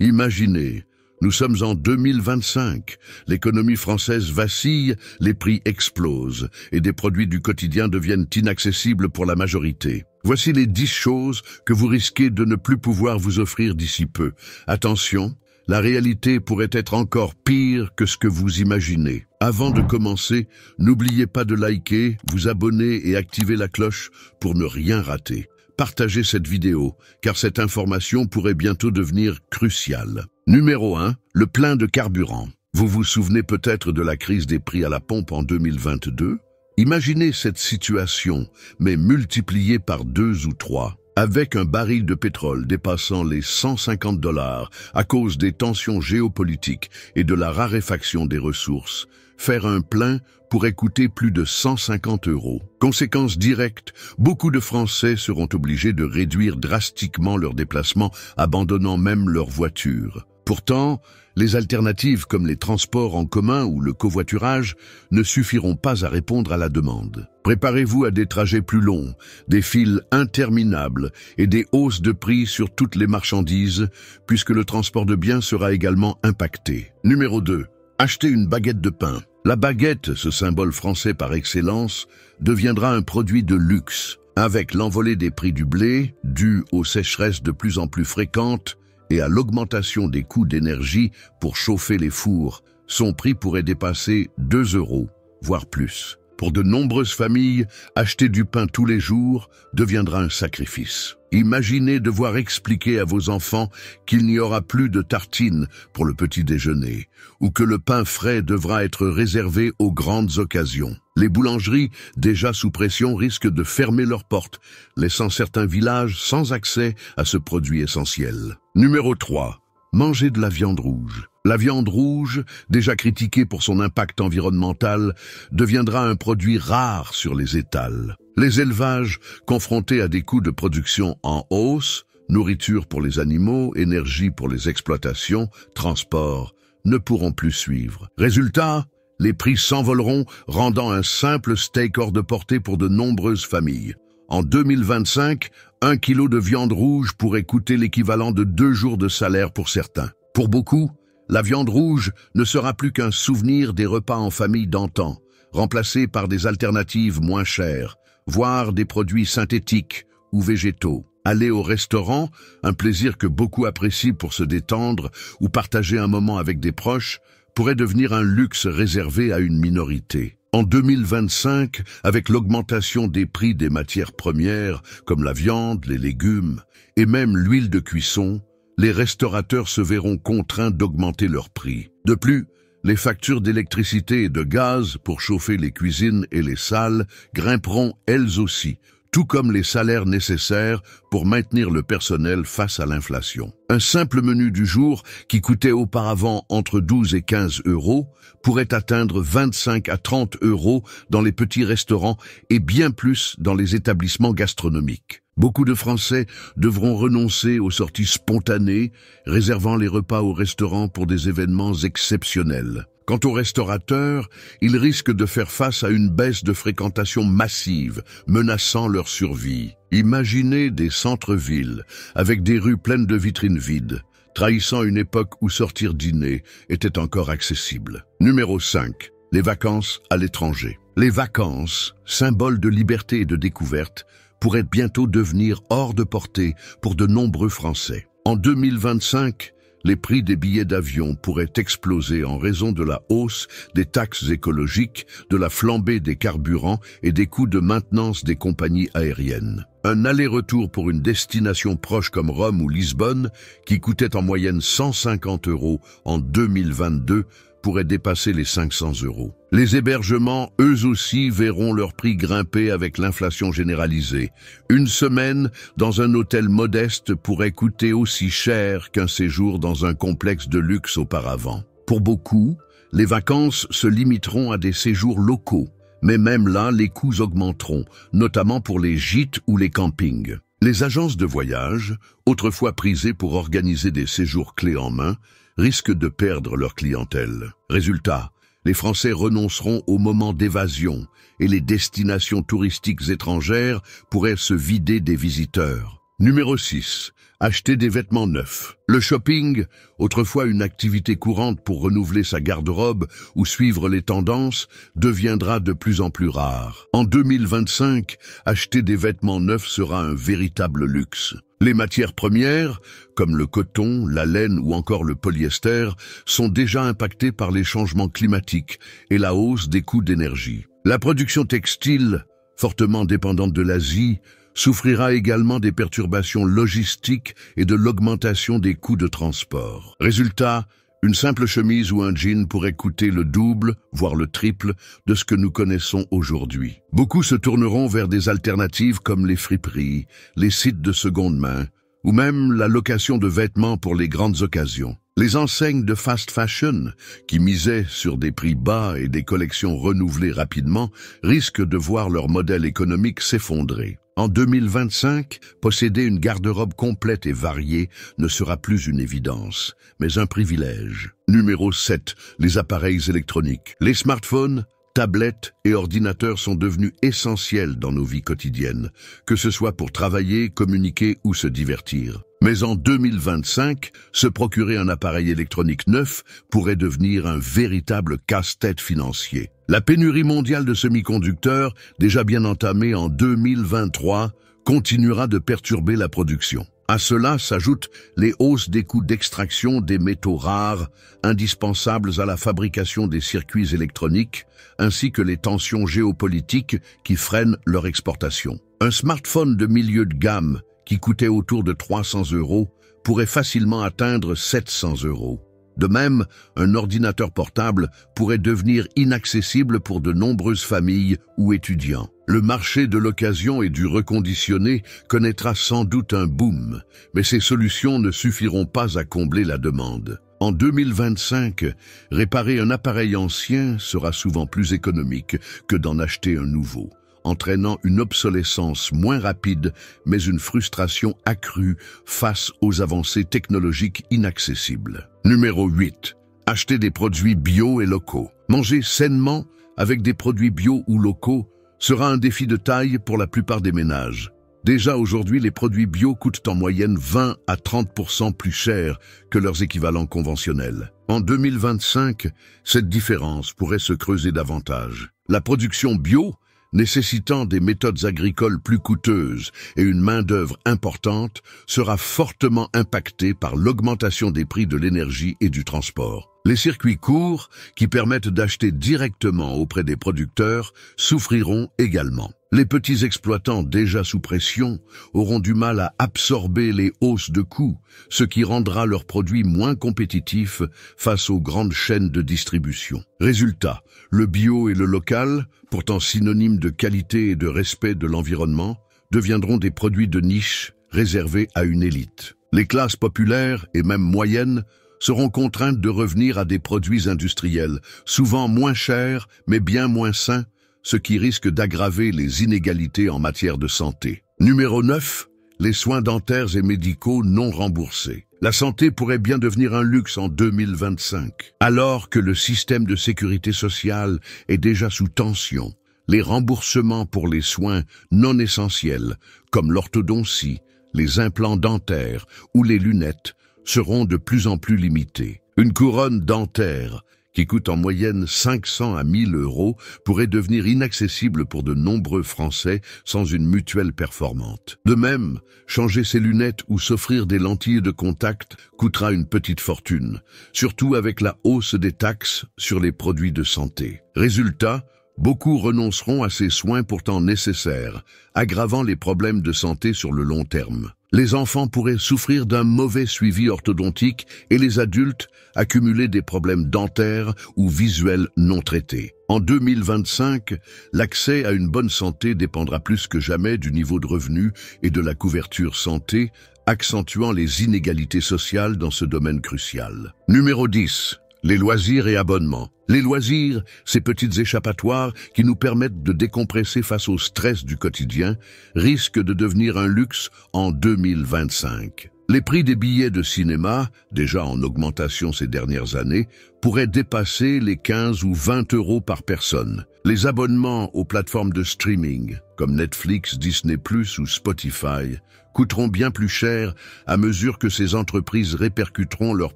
Imaginez, nous sommes en 2025, l'économie française vacille, les prix explosent et des produits du quotidien deviennent inaccessibles pour la majorité. Voici les 10 choses que vous risquez de ne plus pouvoir vous offrir d'ici peu. Attention, la réalité pourrait être encore pire que ce que vous imaginez. Avant de commencer, n'oubliez pas de liker, vous abonner et activer la cloche pour ne rien rater. Partagez cette vidéo, car cette information pourrait bientôt devenir cruciale. Numéro 1, le plein de carburant. Vous vous souvenez peut-être de la crise des prix à la pompe en 2022? Imaginez cette situation, mais multipliée par 2 ou 3. Avec un baril de pétrole dépassant les $150 à cause des tensions géopolitiques et de la raréfaction des ressources, faire un plein pourrait coûter plus de 150 €. Conséquence directe, beaucoup de Français seront obligés de réduire drastiquement leurs déplacements, abandonnant même leur voiture. Pourtant, les alternatives comme les transports en commun ou le covoiturage ne suffiront pas à répondre à la demande. Préparez-vous à des trajets plus longs, des files interminables et des hausses de prix sur toutes les marchandises, puisque le transport de biens sera également impacté. Numéro 2. Achetez une baguette de pain. La baguette, ce symbole français par excellence, deviendra un produit de luxe. Avec l'envolée des prix du blé, due aux sécheresses de plus en plus fréquentes, et à l'augmentation des coûts d'énergie pour chauffer les fours, son prix pourrait dépasser 2 €, voire plus. Pour de nombreuses familles, acheter du pain tous les jours deviendra un sacrifice. Imaginez devoir expliquer à vos enfants qu'il n'y aura plus de tartines pour le petit déjeuner, ou que le pain frais devra être réservé aux grandes occasions. Les boulangeries, déjà sous pression, risquent de fermer leurs portes, laissant certains villages sans accès à ce produit essentiel. Numéro 3. Manger de la viande rouge. La viande rouge, déjà critiquée pour son impact environnemental, deviendra un produit rare sur les étals. Les élevages, confrontés à des coûts de production en hausse, nourriture pour les animaux, énergie pour les exploitations, transport, ne pourront plus suivre. Résultat, les prix s'envoleront, rendant un simple steak hors de portée pour de nombreuses familles. En 2025, 1 kilo de viande rouge pourrait coûter l'équivalent de 2 jours de salaire pour certains. Pour beaucoup, la viande rouge ne sera plus qu'un souvenir des repas en famille d'antan, remplacé par des alternatives moins chères, voire des produits synthétiques ou végétaux. Aller au restaurant, un plaisir que beaucoup apprécient pour se détendre ou partager un moment avec des proches, pourrait devenir un luxe réservé à une minorité. En 2025, avec l'augmentation des prix des matières premières, comme la viande, les légumes et même l'huile de cuisson, les restaurateurs se verront contraints d'augmenter leurs prix. De plus, les factures d'électricité et de gaz pour chauffer les cuisines et les salles grimperont elles aussi, tout comme les salaires nécessaires pour maintenir le personnel face à l'inflation. Un simple menu du jour, qui coûtait auparavant entre 12 et 15 €, pourrait atteindre 25 à 30 € dans les petits restaurants et bien plus dans les établissements gastronomiques. Beaucoup de Français devront renoncer aux sorties spontanées, réservant les repas au restaurant pour des événements exceptionnels. Quant aux restaurateurs, ils risquent de faire face à une baisse de fréquentation massive, menaçant leur survie. Imaginez des centres-villes, avec des rues pleines de vitrines vides, trahissant une époque où sortir dîner était encore accessible. Numéro 5. Les vacances à l'étranger. Les vacances, symbole de liberté et de découverte, pourraient bientôt devenir hors de portée pour de nombreux Français. En 2025, les prix des billets d'avion pourraient exploser en raison de la hausse des taxes écologiques, de la flambée des carburants et des coûts de maintenance des compagnies aériennes. Un aller-retour pour une destination proche comme Rome ou Lisbonne, qui coûtait en moyenne 150 € en 2022, pourrait dépasser les 500 €. Les hébergements, eux aussi, verront leur prix grimper avec l'inflation généralisée. Une semaine dans un hôtel modeste pourrait coûter aussi cher qu'un séjour dans un complexe de luxe auparavant. Pour beaucoup, les vacances se limiteront à des séjours locaux, mais même là, les coûts augmenteront, notamment pour les gîtes ou les campings. Les agences de voyage, autrefois prisées pour organiser des séjours clés en main, risquent de perdre leur clientèle. Résultat, les Français renonceront aux moments d'évasion et les destinations touristiques étrangères pourraient se vider des visiteurs. Numéro 6. Acheter des vêtements neufs. Le shopping, autrefois une activité courante pour renouveler sa garde-robe ou suivre les tendances, deviendra de plus en plus rare. En 2025, acheter des vêtements neufs sera un véritable luxe. Les matières premières, comme le coton, la laine ou encore le polyester, sont déjà impactées par les changements climatiques et la hausse des coûts d'énergie. La production textile, fortement dépendante de l'Asie, souffrira également des perturbations logistiques et de l'augmentation des coûts de transport. Résultat, une simple chemise ou un jean pourrait coûter le double, voire le triple, de ce que nous connaissons aujourd'hui. Beaucoup se tourneront vers des alternatives comme les friperies, les sites de seconde main, ou même la location de vêtements pour les grandes occasions. Les enseignes de fast fashion, qui misaient sur des prix bas et des collections renouvelées rapidement, risquent de voir leur modèle économique s'effondrer. En 2025, posséder une garde-robe complète et variée ne sera plus une évidence, mais un privilège. Numéro 7. Les appareils électroniques. Les smartphones, tablettes et ordinateurs sont devenus essentiels dans nos vies quotidiennes, que ce soit pour travailler, communiquer ou se divertir. Mais en 2025, se procurer un appareil électronique neuf pourrait devenir un véritable casse-tête financier. La pénurie mondiale de semi-conducteurs, déjà bien entamée en 2023, continuera de perturber la production. À cela s'ajoutent les hausses des coûts d'extraction des métaux rares, indispensables à la fabrication des circuits électroniques, ainsi que les tensions géopolitiques qui freinent leur exportation. Un smartphone de milieu de gamme, qui coûtait autour de 300 €, pourrait facilement atteindre 700 €. De même, un ordinateur portable pourrait devenir inaccessible pour de nombreuses familles ou étudiants. Le marché de l'occasion et du reconditionné connaîtra sans doute un boom, mais ces solutions ne suffiront pas à combler la demande. En 2025, réparer un appareil ancien sera souvent plus économique que d'en acheter un nouveau, entraînant une obsolescence moins rapide, mais une frustration accrue face aux avancées technologiques inaccessibles. Numéro 8. Acheter des produits bio et locaux. Manger sainement avec des produits bio ou locaux sera un défi de taille pour la plupart des ménages. Déjà aujourd'hui, les produits bio coûtent en moyenne 20 à 30% plus cher que leurs équivalents conventionnels. En 2025, cette différence pourrait se creuser davantage. La production bio, nécessitant des méthodes agricoles plus coûteuses et une main-d'œuvre importante, sera fortement impactée par l'augmentation des prix de l'énergie et du transport. Les circuits courts, qui permettent d'acheter directement auprès des producteurs, souffriront également. Les petits exploitants déjà sous pression auront du mal à absorber les hausses de coûts, ce qui rendra leurs produits moins compétitifs face aux grandes chaînes de distribution. Résultat, le bio et le local, pourtant synonymes de qualité et de respect de l'environnement, deviendront des produits de niche réservés à une élite. Les classes populaires et même moyennes seront contraintes de revenir à des produits industriels, souvent moins chers mais bien moins sains, ce qui risque d'aggraver les inégalités en matière de santé. Numéro 9. Les soins dentaires et médicaux non remboursés. La santé pourrait bien devenir un luxe en 2025. Alors que le système de sécurité sociale est déjà sous tension, les remboursements pour les soins non essentiels, comme l'orthodontie, les implants dentaires ou les lunettes, seront de plus en plus limités. Une couronne dentaire, qui coûte en moyenne 500 à 1000 €, pourrait devenir inaccessible pour de nombreux Français sans une mutuelle performante. De même, changer ses lunettes ou s'offrir des lentilles de contact coûtera une petite fortune, surtout avec la hausse des taxes sur les produits de santé. Résultat, beaucoup renonceront à ces soins pourtant nécessaires, aggravant les problèmes de santé sur le long terme. Les enfants pourraient souffrir d'un mauvais suivi orthodontique et les adultes accumuler des problèmes dentaires ou visuels non traités. En 2025, l'accès à une bonne santé dépendra plus que jamais du niveau de revenus et de la couverture santé, accentuant les inégalités sociales dans ce domaine crucial. Numéro 10. Les loisirs et abonnements. Les loisirs, ces petites échappatoires qui nous permettent de décompresser face au stress du quotidien, risquent de devenir un luxe en 2025. Les prix des billets de cinéma, déjà en augmentation ces dernières années, pourraient dépasser les 15 ou 20 € par personne. Les abonnements aux plateformes de streaming, comme Netflix, Disney+ ou Spotify, coûteront bien plus cher à mesure que ces entreprises répercuteront leur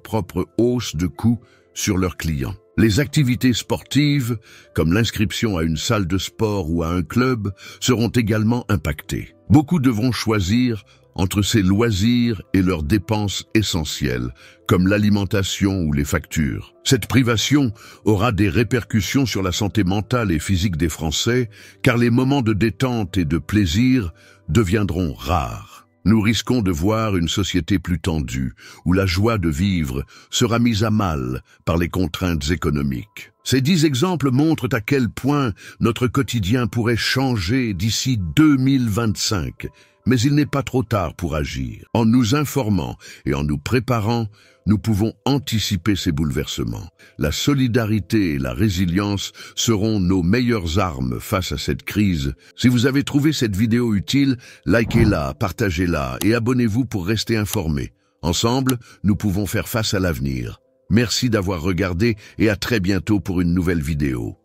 propre hausse de coûts sur leurs clients. Les activités sportives, comme l'inscription à une salle de sport ou à un club, seront également impactées. Beaucoup devront choisir entre ces loisirs et leurs dépenses essentielles, comme l'alimentation ou les factures. Cette privation aura des répercussions sur la santé mentale et physique des Français, car les moments de détente et de plaisir deviendront rares. Nous risquons de voir une société plus tendue, où la joie de vivre sera mise à mal par les contraintes économiques. Ces 10 exemples montrent à quel point notre quotidien pourrait changer d'ici 2025. Mais il n'est pas trop tard pour agir. En nous informant et en nous préparant, nous pouvons anticiper ces bouleversements. La solidarité et la résilience seront nos meilleures armes face à cette crise. Si vous avez trouvé cette vidéo utile, likez-la, partagez-la et abonnez-vous pour rester informés. Ensemble, nous pouvons faire face à l'avenir. Merci d'avoir regardé et à très bientôt pour une nouvelle vidéo.